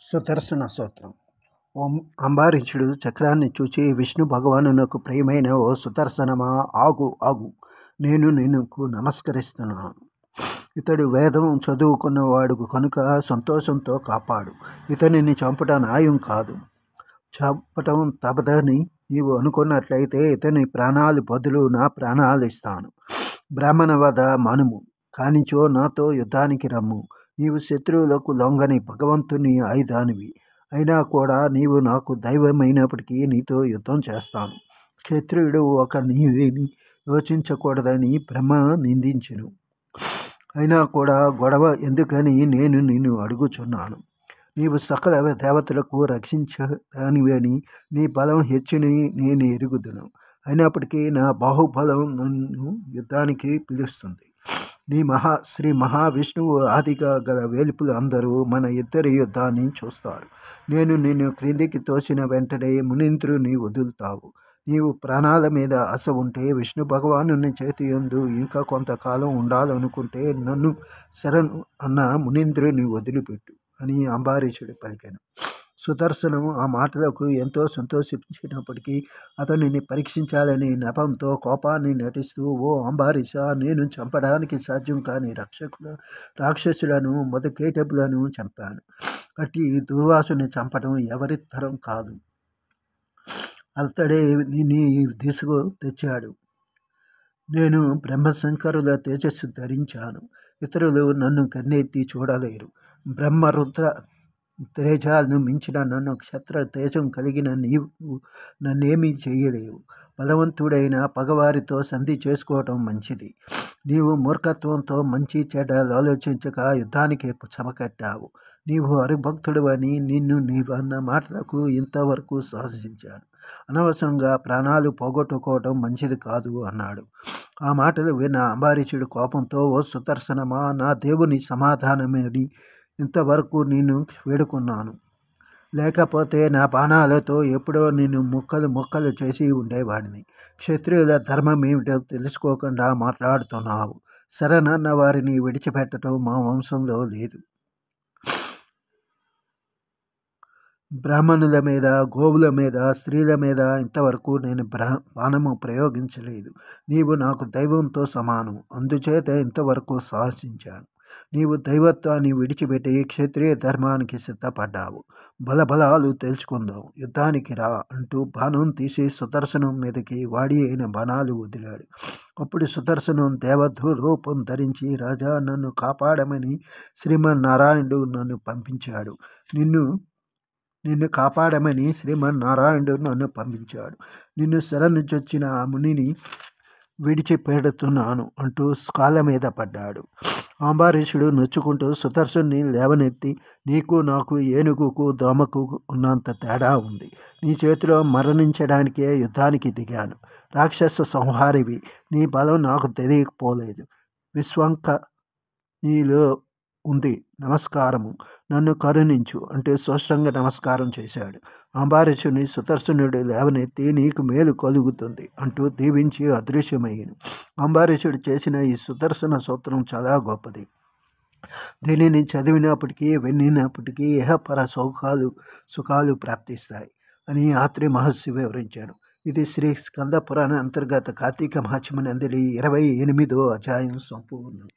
సుదర్శన స్తోత్రం. ఓం అంబారీషుడు చక్రాన్ని చూచి విష్ణు భగవానునకు ప్రియమైన ఓ సుదర్శనమా, ఆగు ఆగు, నేను నీకు నమస్కరిస్తున్నాను. ఇతడు వేదం చదువుకున్నవాడు కనుక సంతోషంతో కాపాడు. ఇతనిని చంపుట న్యాయం కాదు. చంపటం తపదని నీవు అనుకున్నట్లయితే ఇతని ప్రాణాలు బదులు నా ప్రాణాలు ఇస్తాను. బ్రాహ్మణ వధ మనుము, కానిచో నాతో యుద్ధానికి రమ్ము. నీవు శత్రువులకు లొంగని భగవంతుని ఆయుధానివి. అయినా కూడా నీవు నాకు దైవమైనప్పటికీ నీతో యుద్ధం చేస్తాను. క్షత్రియుడు ఒక నీవేని యోచించకూడదని బ్రహ్మ నిందించెను. అయినా కూడా గొడవ ఎందుకని నేను నిన్ను అడుగుచున్నాను. నీవు సకల దేవతలకు రక్షించనివని నీ బలం హెచ్చుని నేను ఎరుగుదును. అయినప్పటికీ నా బాహుబలం నన్ను యుద్ధానికి పిలుస్తుంది. నీ శ్రీ మహావిష్ణువు ఆదిగా గల వేలుపులు అందరూ మన ఇద్దరి యుద్ధాన్ని చూస్తారు. నేను నిన్ను క్రిందికి తోసిన వెంటనే మునీంద్రుని వదులుతావు. నీవు ప్రాణాల మీద ఆశ ఉంటే విష్ణు భగవానుని చేతి యందు ఇంకా కొంతకాలం ఉండాలనుకుంటే నన్ను శరణు అన్న మునీంద్రుని వదిలిపెట్టు అని అంబారీషుడు పలికాను. సుదర్శనం ఆ మాటలకు ఎంతో సంతోషించినప్పటికీ అతనిని పరీక్షించాలని నెపంతో కోపాన్ని నటిస్తూ, ఓ అంబారీష, నేను చంపడానికి సాధ్యం కాని రాక్షసులను మొదకేటపులను చంపాను. అట్టి దుర్వాసుని చంపడం ఎవరి తరం కాదు. అతడే నీ దిశకు తెచ్చాడు. నేను బ్రహ్మశంకరుల తేజస్సు ధరించాను. ఇతరులు నన్ను కన్నెత్తి చూడలేరు. బ్రహ్మరుద్ర తేజాలను మించిన నన్ను క్షత్ర తేజం కలిగిన నీవు నన్నేమీ చేయలేవు. బలవంతుడైన పగవారితో సంధి చేసుకోవటం మంచిది. నీవు మూర్ఖత్వంతో మంచి చెడ్డలు ఆలోచించక యుద్ధానికి చమకట్టావు. నీవు హరిభక్తుడు అని నిన్ను నీవన్న మాటలకు ఇంతవరకు సాహసించాను. అనవసరంగా ప్రాణాలు పోగొట్టుకోవటం మంచిది కాదు అన్నాడు. ఆ మాటలు విన్న అంబారీషుడు కోపంతో, ఓ సుదర్శనమా, నా దేవుని సమాధానమని ఇంతవరకు నిన్ను వేడుకున్నాను. లేకపోతే నా బాణాలతో ఎప్పుడో నిన్ను ముక్కలు ముక్కలు చేసి ఉండేవాడిని. క్షత్రియుల ధర్మం ఏమిటో తెలుసుకోకుండా మాట్లాడుతున్నావు. శరణన్న వారిని విడిచిపెట్టడం మా వంశంలో లేదు. బ్రాహ్మణుల మీద, గోవుల మీద, స్త్రీల మీద ఇంతవరకు నేను బాణము ప్రయోగించలేదు. నీవు నాకు దైవంతో సమానం. అందుచేత ఇంతవరకు సాహసించాను. నీవు దైవత్వాన్ని విడిచిపెట్టి క్షత్రియ ధర్మానికి సిద్ధపడ్డావు. బలబలాలు తెలుసుకుందాం, యుద్ధానికి రా అంటూ బాణం తీసి సుదర్శనం మీదకి వాడి అయిన బాణాలు వదిలాడు. అప్పుడు సుదర్శనం దేవరూపం ధరించి, రాజా, నన్ను కాపాడమని శ్రీమన్నారాయణుడు నన్ను పంపించాడు. నిన్ను కాపాడమని శ్రీమన్నారాయణుడు నన్ను పంపించాడు. నిన్ను శరణుజొచ్చిన ఆ మునిని విడిచిపెడుతున్నాను అంటూ కాళ్ళ మీద పడ్డాడు. అంబారీషుడు నొచ్చుకుంటూ సుదర్శుని లేవనెత్తి, నీకు నాకు ఏనుగుకు దోమకు ఉన్నంత తేడా ఉంది. నీ చేతిలో మరణించడానికే యుద్ధానికి దిగాను. రాక్షస సంహారివి. నీ బలం నాకు తెలియకపోలేదు. విశ్వంక నీలో ఉంది. నమస్కారము, నన్ను కరుణించు అంటూ సాష్టాంగ నమస్కారం చేశాడు. అంబారీషుని సుదర్శనుడు లేవనెత్తి, నీకు మేలు కలుగుతుంది అంటూ దీవించి అదృశ్యమయ్యాను. అంబారీషుడు చేసిన ఈ సుదర్శన స్తోత్రం చాలా గొప్పది. దీనిని చదివినప్పటికీ విన్నప్పటికీ ఇహపర సుఖాలు ప్రాప్తిస్తాయి అని ఆత్రి మహర్షి వివరించారు. ఇది శ్రీ స్కంద పురాణ అంతర్గత కార్తీక మహాత్మ్యనందలి 28వ అధ్యాయం సంపూర్ణం.